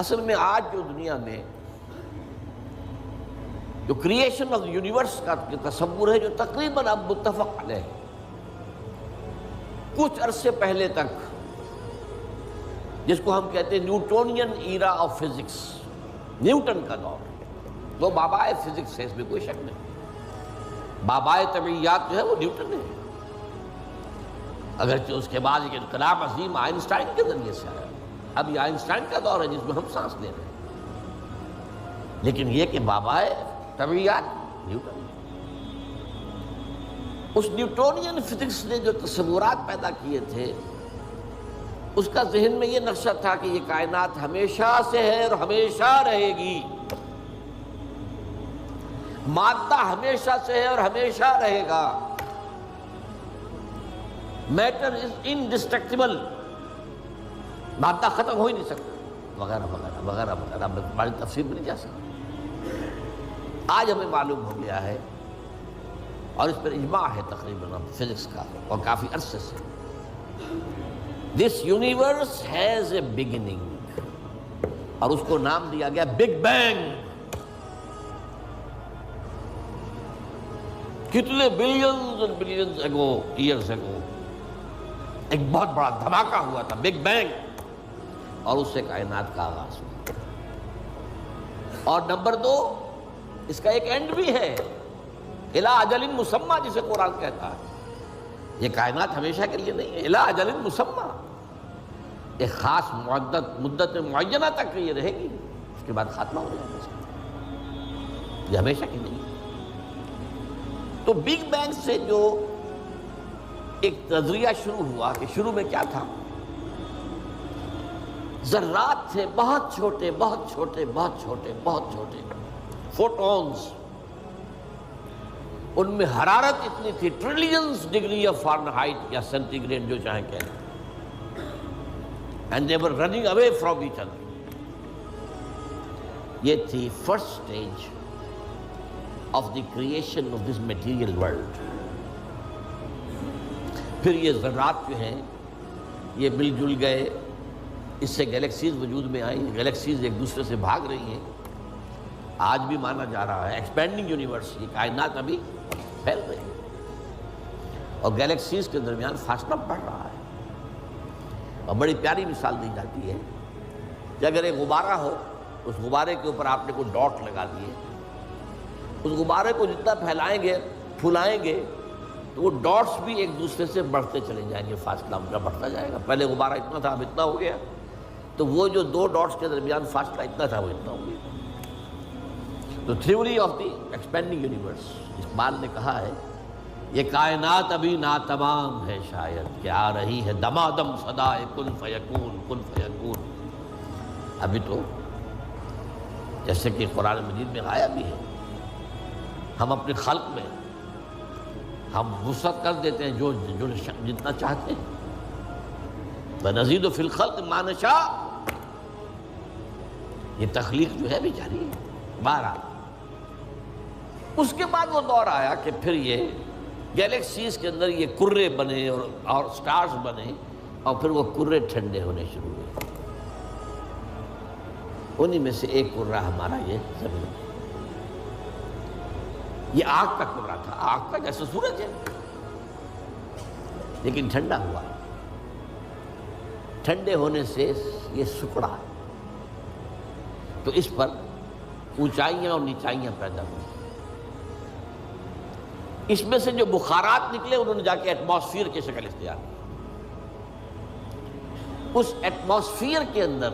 اصل میں آج جو دنیا میں جو کریشن آف یونیورس کا تصور ہے جو تقریباً اب متفق علیہ ہے، کچھ عرصے پہلے تک جس کو ہم کہتے ہیں Newtonian era of physics, Newton کا دور، وہ بابائے فزکس ہے، اس میں کوئی شک نہیں۔ بابائے طبیعیات جو ہے وہ نیوٹن ہے، اگرچہ اس کے بعد ایک انقلاب عظیم آئنسٹائن کے ذریعے سے آیا۔ اب یہ آئنسٹائن کا دور ہے جس میں ہم سانس لے رہے ہیں، لیکن یہ کہ بابائے طبیعیات نیوٹن ہے۔ اس نیوٹونین فزکس نے جو تصورات پیدا کیے تھے، اس کا ذہن میں یہ نقشہ تھا کہ یہ کائنات ہمیشہ سے ہے اور ہمیشہ رہے گی، مادہ ہمیشہ سے ہے اور ہمیشہ رہے گا، میٹر از انڈسٹرکٹیبل، مادہ ختم ہو ہی نہیں سکتا، وغیرہ وغیرہ وغیرہ وغیرہ، بڑی تفصیل میں نہیں جا سکتا۔ آج ہمیں معلوم ہو گیا ہے، اور اس پر اجماع ہے تقریباً فزکس کا اور کافی عرصے سے، this universe has a beginning, اور اس کو نام دیا گیا بگ بینگ۔ کتنے بلینز اور بلینز اگو، ایئرز اگو، ایک بہت بڑا دھماکہ ہوا تھا، بگ بینگ، اور اس سے کائنات کا آغاز ہوا۔ اور نمبر 2، اس کا ایک اینڈ بھی ہے، الی اجل مسمى، جسے قرآن کہتا ہے۔ یہ کائنات ہمیشہ کے لیے نہیں ہے، الی اجل مسمى، ایک خاص مدت معینہ تک یہ رہے گی، اس کے بعد خاتمہ ہو جائے گا، یہ ہمیشہ کی نہیں ہے۔ تو بگ بینگ سے جو ایک نظریہ شروع ہوا کہ شروع میں کیا تھا، ذرات تھے، بہت چھوٹے بہت چھوٹے بہت چھوٹے بہت چھوٹے، فوٹونز، ان میں حرارت اتنی تھی، ٹریلینز ڈگری آف فارنہائٹ یا سینٹی گریڈ جو چاہیں کہیں، and they were running away from each other. یہ تھی first stage of the creation of this material world. پھر یہ ذرات جو ہیں یہ مل جل گئے، اس سے گیلیکسیز وجود میں آئیں، گیلیکسیز ایک دوسرے سے بھاگ رہی ہیں، آج بھی مانا جا رہا ہے ایکسپینڈنگ یونیورس، یہ کائنات ابھی پھیل رہی ہے، اور گیلیکسیز کے درمیان فاصلہ بڑھ رہا ہے۔ اور بڑی پیاری مثال دی جاتی ہے کہ اگر ایک غبارہ ہو، اس غبارے کے اوپر آپ نے کوئی ڈاٹ لگا دیے، اس غبارے کو جتنا پھیلائیں گے پھولائیں گے تو وہ ڈاٹس بھی ایک دوسرے سے بڑھتے چلے جائیں گے، فاصلہ ان کا بڑھتا جائے گا۔ پہلے غبارہ اتنا تھا، اب اتنا ہو گیا، تو وہ جو دو ڈاٹس کے درمیان فاصلہ اتنا تھا وہ اتنا ہو گیا۔ تو theory of the expanding universe, Iqbal نے کہا ہے یہ کائنات ابھی ناتمام ہے، شاید کہ آ رہی ہے دمادم صدائے کن فیکون کن فیکون۔ ابھی تو جیسے کہ قرآن مجید میں آیا بھی ہے، ہم اپنے خلق میں ہم وسعت کر دیتے ہیں جو جتنا چاہتے ہیں، وَنَزِيدُ فِي الْخَلْقِ مَا نَشَاءُ، یہ تخلیق جو ہے بھی جاری ہے۔ بہرحال اس کے بعد وہ دور آیا کہ پھر یہ گیلیکسیز کے اندر یہ کرے بنے اور سٹارز بنے، اور پھر وہ کرے ٹھنڈے ہونے شروع ہوئے۔ انہی میں سے ایک کرہ ہمارا یہ زمین ہے۔ یہ آگ کا کرہ تھا، آگ کا جیسے سورج ہے، لیکن ٹھنڈا ہوا، ٹھنڈے ہونے سے یہ سکڑا، تو اس پر اونچائیاں اور نیچائیاں پیدا ہوئی۔ اس میں سے جو بخارات نکلے انہوں نے جا کے ایٹماسفیئر کی شکل اختیار کی۔ اس ایٹماسفیئر کے اندر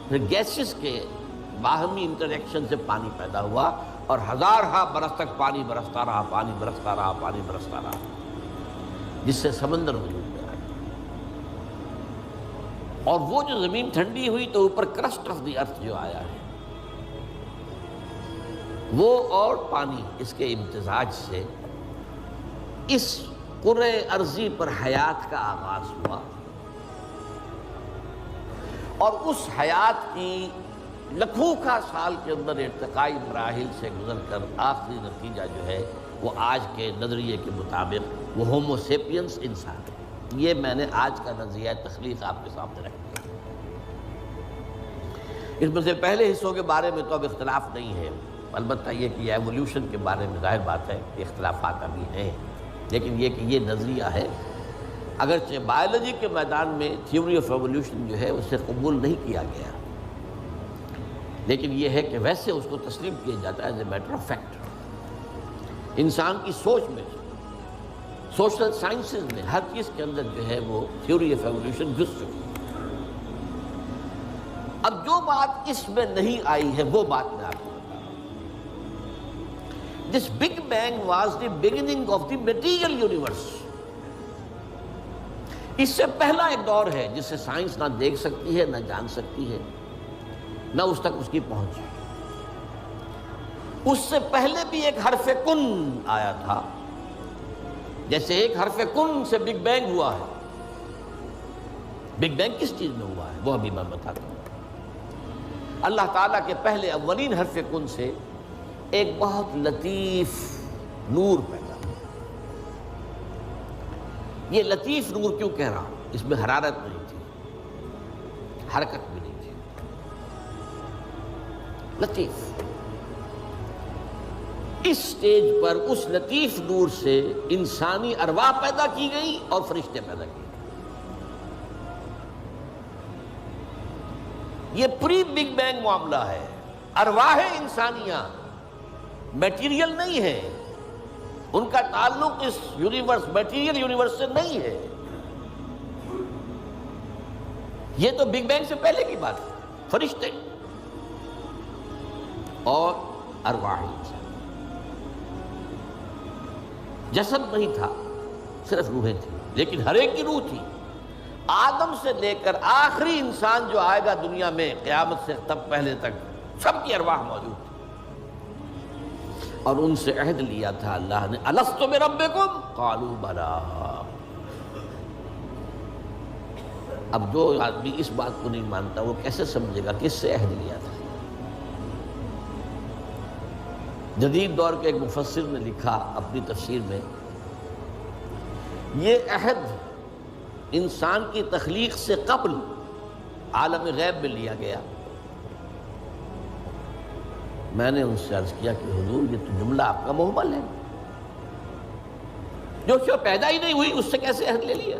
پھر گیسز کے باہمی انٹریکشن سے پانی پیدا ہوا، اور ہزارہا برس تک پانی برستا رہا، پانی برستا رہا، پانی برستا رہا، جس سے سمندر وجود میں آیا۔ اور وہ جو زمین ٹھنڈی ہوئی تو اوپر کرسٹ آف دی ارتھ جو آیا ہے، وہ اور پانی، اس کے امتزاج سے اس کرۂ ارضی پر حیات کا آغاز ہوا، اور اس حیات کی لکھوں کا سال کے اندر ارتقائی مراحل سے گزر کر آخری نتیجہ جو ہے وہ آج کے نظریے کے مطابق وہ ہومو سیپینس انسان ہے۔ یہ میں نے آج کا نظریہ تخلیق آپ کے سامنے رکھ دیا۔ اس میں سے پہلے حصوں کے بارے میں تو اب اختلاف نہیں ہے، البتہ یہ کہ ایولیوشن کے بارے میں ظاہر بات ہے کہ اختلافات ابھی ہیں، لیکن یہ کہ یہ نظریہ ہے، اگرچہ بایولوجی کے میدان میں تھیوری آف ایولیوشن جو ہے اسے قبول نہیں کیا گیا، لیکن یہ ہے کہ ویسے اس کو تسلیم کیا جاتا ہے as a matter of fact. انسان کی سوچ میں، سوشل سائنسز میں ہر چیز کے اندر جو ہے وہ تھیوری آف ایولیوشن گھس چکی ہے۔ اب جو بات اس میں نہیں آئی ہے وہ بات میں آپ کو بتا رہا ہوں۔ This big bang was the beginning of the material universe. اس سے پہلا ایک دور ہے جسے سائنس نہ دیکھ سکتی ہے، نہ جان سکتی ہے، نہ اس تک اس کی پہنچ۔ اس سے پہلے بھی ایک حرف کن آیا تھا، جیسے ایک حرف کن سے بگ بینگ ہوا ہے۔ بگ بینگ کس چیز میں ہوا ہے وہ ابھی میں بتاتا ہوں۔ اللہ تعالیٰ کے پہلے اولین حرف کن سے ایک بہت لطیف نور پیدا ہوا۔ یہ لطیف نور کیوں کہہ رہا ہوں؟ اس میں حرارت نہیں تھی، حرکت بھی نہیں تھی، لطیف۔ اس سٹیج پر اس لطیف نور سے انسانی ارواح پیدا کی گئی اور فرشتے پیدا کیے۔ یہ پری بگ بینگ معاملہ ہے۔ ارواح انسانیہ میٹیریل نہیں ہے، ان کا تعلق اس یونیورس میٹیریل یونیورس سے نہیں ہے۔ یہ تو بگ بینگ سے پہلے کی بات ہے، فرشتے اور ارواح انسان۔ جسد نہیں تھا، صرف روحیں تھیں، لیکن ہر ایک کی روح تھی۔ آدم سے لے کر آخری انسان جو آئے گا دنیا میں قیامت سے تب پہلے تک، سب کی ارواح موجود تھی، اور ان سے عہد لیا تھا اللہ نے، الست بربکم قالوا بلی۔ اب جو آدمی اس بات کو نہیں مانتا وہ کیسے سمجھے گا کس سے عہد لیا تھا؟ جدید دور کے ایک مفسر نے لکھا اپنی تفسیر میں، یہ عہد انسان کی تخلیق سے قبل عالم غیب میں لیا گیا۔ میں نے ان سے عرض کیا کہ حضور یہ تو جملہ آپ کا محمل ہے، جو شے پیدا ہی نہیں ہوئی اس سے کیسے عہد لے لیا؟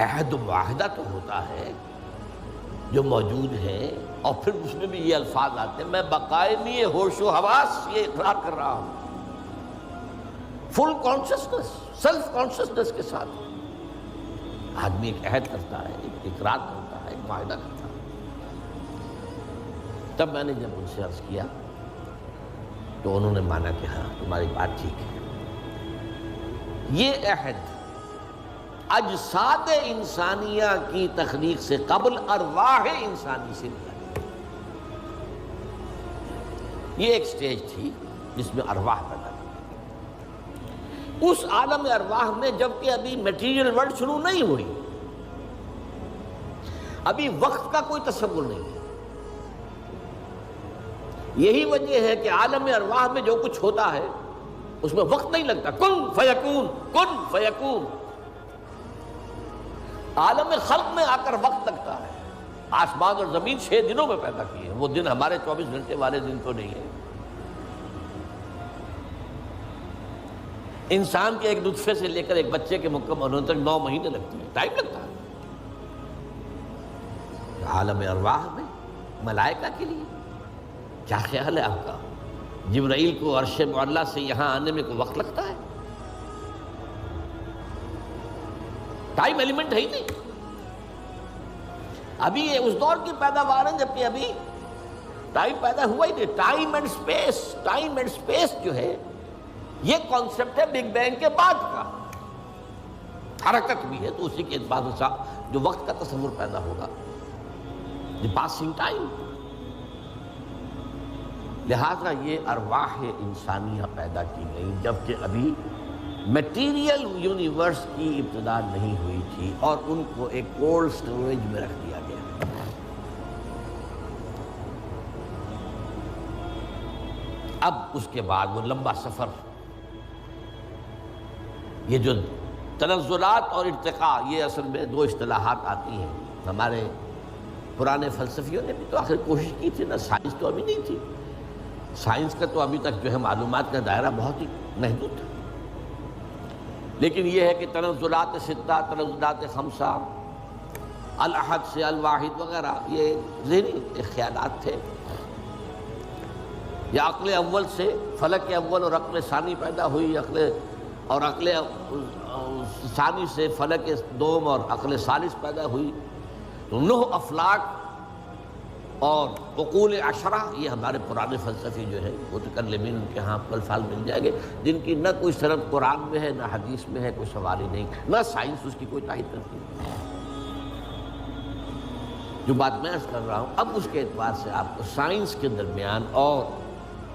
عہد و معاہدہ تو ہوتا ہے جو موجود ہے، اور پھر اس میں بھی یہ الفاظ آتے ہیں، میں بقائمی ہوش و حواس یہ اقرار کر رہا ہوں، فل کانشسنس، سیلف کانشسنس کے ساتھ آدمی ایک عہد کرتا ہے، ایک اقرار کرتا ہے، ایک معاہدہ کرتا ہے۔ تب میں نے جب ان سے عرض کیا تو انہوں نے مانا کہ ہاں تمہاری بات ٹھیک ہے، یہ عہد اجساد انسانیہ کی تخلیق سے قبل ارواح انسانی سے لیا گیا۔ یہ ایک سٹیج تھی جس میں ارواح پیدا کی۔ اس عالم ارواح میں جبکہ ابھی میٹیریل ورلڈ شروع نہیں ہوئی، ابھی وقت کا کوئی تصور نہیں ہے۔ یہی وجہ ہے کہ عالم ارواح میں جو کچھ ہوتا ہے اس میں وقت نہیں لگتا، کن فیکون، کن فیکون۔ عالم خلق میں آ کر وقت لگتا ہے۔ آسمان اور زمین 6 دنوں میں پیدا کیے ہیں، وہ دن ہمارے 24 گھنٹے والے دن تو نہیں ہے۔ انسان کے ایک نطفے سے لے کر ایک بچے کے مکمل ہونے تک 9 مہینے لگتے ہیں، ٹائم لگتا ہے۔ عالم ارواح میں ملائکہ کے لیے کیا خیال ہے آپ کا؟ جبرائیل کو عرش معلیٰ سے یہاں آنے میں کوئی وقت لگتا ہے؟ ٹائم ایلیمنٹ ہے ہی نہیں۔ ابھی یہ اس دور کی پیداوار ہے جبکہ ابھی ٹائم پیدا ہوا ہی نہیں۔ ٹائم اینڈ سپیس جو ہے یہ کانسیپٹ ہے بگ بینگ کے بعد کا۔ حرکت بھی ہے تو اسی کے اعتبار سے جو وقت کا تصور پیدا ہوگا، دی پاسنگ ٹائم۔ لہذا یہ ارواح انسانیہ پیدا کی گئی جبکہ ابھی میٹیریل یونیورس کی ابتدا نہیں ہوئی تھی، اور ان کو ایک کولڈ سٹوریج میں رکھ دیا گیا۔ اب اس کے بعد وہ لمبا سفر، یہ جو تنزلات اور ارتقاء، یہ اصل میں 2 اصطلاحات آتی ہیں۔ ہمارے پرانے فلسفیوں نے بھی تو آخر کوشش کی تھی نا، سائنس تو ابھی نہیں تھی، سائنس کا تو ابھی تک جو ہے معلومات کا دائرہ بہت ہی محدود تھا، لیکن یہ ہے کہ تنزلات ستہ، تنزلات خمسہ، الاحد سے الواحد وغیرہ، یہ ذہنی خیالات تھے، یا عقل اول سے فلک اول اور عقل ثانی پیدا ہوئی، عقل ثانی سے فلک دوم اور عقل ثالث پیدا ہوئی، تو 9 افلاک اور عقول عشرہ، یہ ہمارے پرانے فلسفی جو ہے متکلمین ان کے ہاں الفاظ مل جائیں گے جن کی نہ کوئی سند قرآن میں ہے، نہ حدیث میں ہے، کوئی سوال ہی نہیں، نہ سائنس اس کی کوئی تائید کرتی ہے۔ جو بات میں عرض کر رہا ہوں اب اس کے اعتبار سے آپ کو سائنس کے درمیان اور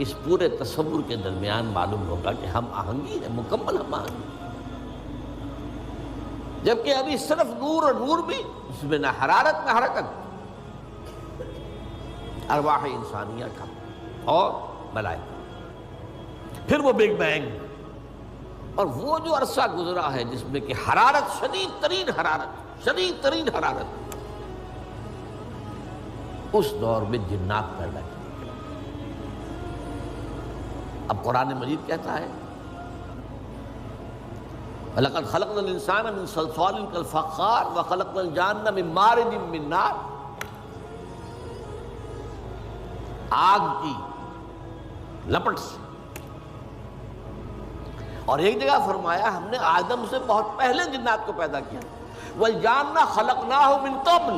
اس پورے تصور کے درمیان معلوم ہوگا کہ ہم آہنگی ہے، مکمل ہم آہنگی، جبکہ ابھی صرف نور اور نور بھی، اس میں نہ حرارت نہ حرکت، ارواح انسانیہ کا اور ملائکہ، پھر وہ بگ بینگ، اور وہ جو عرصہ گزرا ہے جس میں کہ حرارت، شدید ترین حرارت، اس دور میں جنات پیدا کیے۔ اب قرآن مجید کہتا ہے وَلَقَدْ خَلَقْنَا الْإِنسَانَ مِنْ صَلْصَالٍ كَالْفَخَّارِ وَخَلَقْنَا الْجَانَّ مِنْ مَارِجٍ مِنْ نَارٍ، آگ کی لپٹ سے، اور ایک جگہ فرمایا ہم نے آدم سے بہت پہلے جنات کو پیدا کیا، وَالْجَانَّ خَلَقْنَاهُ مِنْ قَبْلُ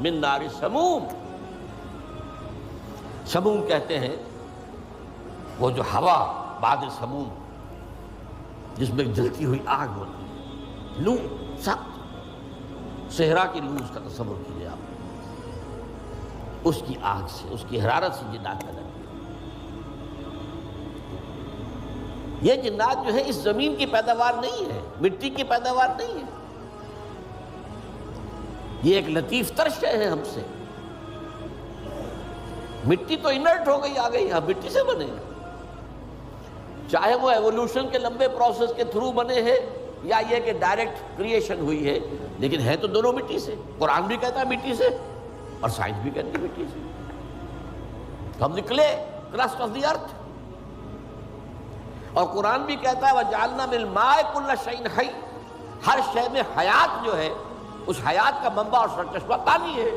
مِنْ نَارِ السَّمُومِ، سموم کہتے ہیں وہ جو ہوا بعد سموم جس میں جلتی ہوئی آگ ہوتی ہے، لو سخت صحرا کی لو، اس کا تصور کیجیے آپ، اس کی آگ سے، اس کی حرارت سے جنات پیدا کی۔ یہ جنات جو ہے اس زمین کی پیداوار نہیں ہے، مٹی کی پیداوار نہیں ہے، یہ ایک لطیف تر شے ہے ہم سے۔ مٹی تو انرٹ ہو گئی، آ گئی، ہم مٹی سے بنے، چاہے وہ ایوولوشن کے لمبے پروسیس کے تھرو بنے ہیں یا یہ کہ ڈائریکٹ کریشن ہوئی ہے، لیکن ہے تو دونوں مٹی سے۔ قرآن بھی کہتا ہے مٹی سے، اور سائنس بھی کہتی ہے مٹی سے، ہم نکلے کرسٹ آف دی ارتھ، اور قرآن بھی کہتا ہے وَجَعَلْنَا مِنَ الْمَاءِ كُلَّ شَيْءٍ حَيٍّ، ہر شے میں حیات جو ہے، اس حیات کا منبع اور سرچشمہ پانی ہے۔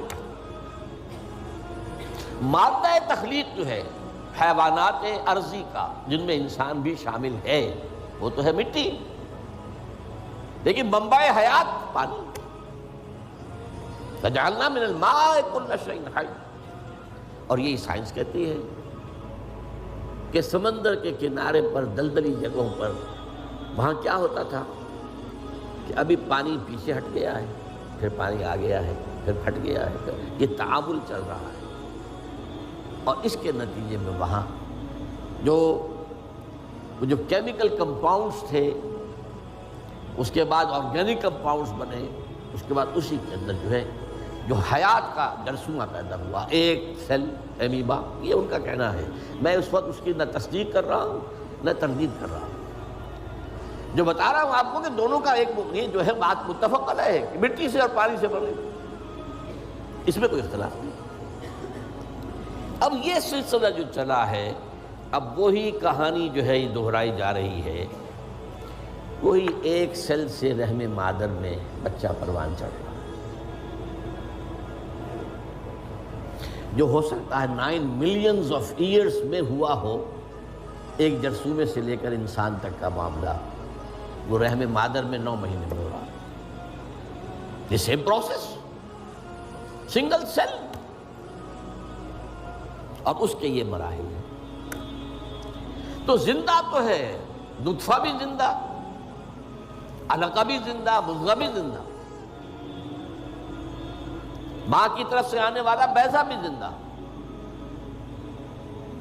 مادہ تخلیق جو ہے حیوانات ارضی کا، جن میں انسان بھی شامل ہے، وہ تو ہے مٹی، لیکن منبع حیات پانی۔ فَجَعَلْنَا مِنَ الْمَاءِ كُلَّ شَيْءٍ حَيٍّ، اور یہی سائنس کہتی ہے کہ سمندر کے کنارے پر، دلدلی جگہوں پر، وہاں کیا ہوتا تھا کہ ابھی پانی پیچھے ہٹ گیا ہے، پھر پانی آ گیا ہے، پھر ہٹ گیا ہے، یہ تعامل چل رہا ہے، اور اس کے نتیجے میں وہاں جو کیمیکل کمپاؤنڈز تھے، اس کے بعد آرگینک کمپاؤنڈز بنے، اس کے بعد اسی کے اندر جو ہے جو حیات کا جرثومہ پیدا ہوا، ایک سیل ایمیبا، یہ ان کا کہنا ہے، میں اس وقت اس کی نہ تصدیق کر رہا ہوں نہ تردید کر رہا ہوں، جو بتا رہا ہوں آپ کو کہ دونوں کا ایک یہ جو ہے بات متفق علیہ ہے کہ مٹی سے اور پانی سے بنے، اس میں کوئی اختلاف نہیں۔ اب یہ سلسلہ جو چلا ہے، اب وہی کہانی جو ہے یہ دہرائی جا رہی ہے، وہی ایک سیل سے رحم مادر میں بچہ پروان چڑھ رہا ہے، جو ہو سکتا ہے 9 ملینز آف ایئرز میں ہوا ہو، ایک جرثومے سے لے کر انسان تک کا معاملہ وہ رحم مادر میں 9 مہینے میں ہو رہا ہے، یہ سیم پروسیس، سنگل سیل، اور اس کے یہ مراحل ہیں۔ تو زندہ تو ہے، نطفہ بھی زندہ، علقہ بھی زندہ، مضغہ بھی زندہ، ماں کی طرف سے آنے والا بیضہ بھی زندہ،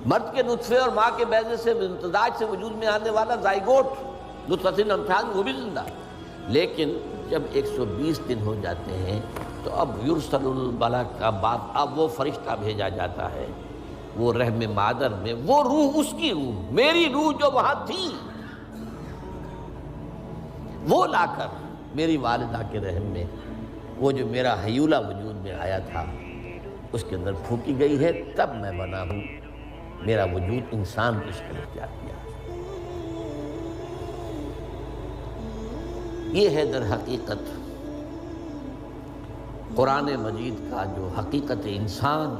مرد کے نطفے اور ماں کے بیضے سے امتزاج سے وجود میں آنے والا زائگوٹ نطفۃ امتحان، وہ بھی زندہ، لیکن جب 120 دن ہو جاتے ہیں تو اب یرسل الملک، اب وہ فرشتہ بھیجا جاتا ہے، وہ رحم مادر میں، وہ روح، اس کی روح، میری روح جو وہاں تھی، وہ لا کر میری والدہ کے رحم میں وہ جو میرا حیولہ وجود میں آیا تھا اس کے اندر پھونکی گئی ہے، تب میں بنا ہوں، میرا وجود انسان کی شکل اختیار کیا۔ یہ ہے در حقیقت قرآن مجید کا جو حقیقت انسان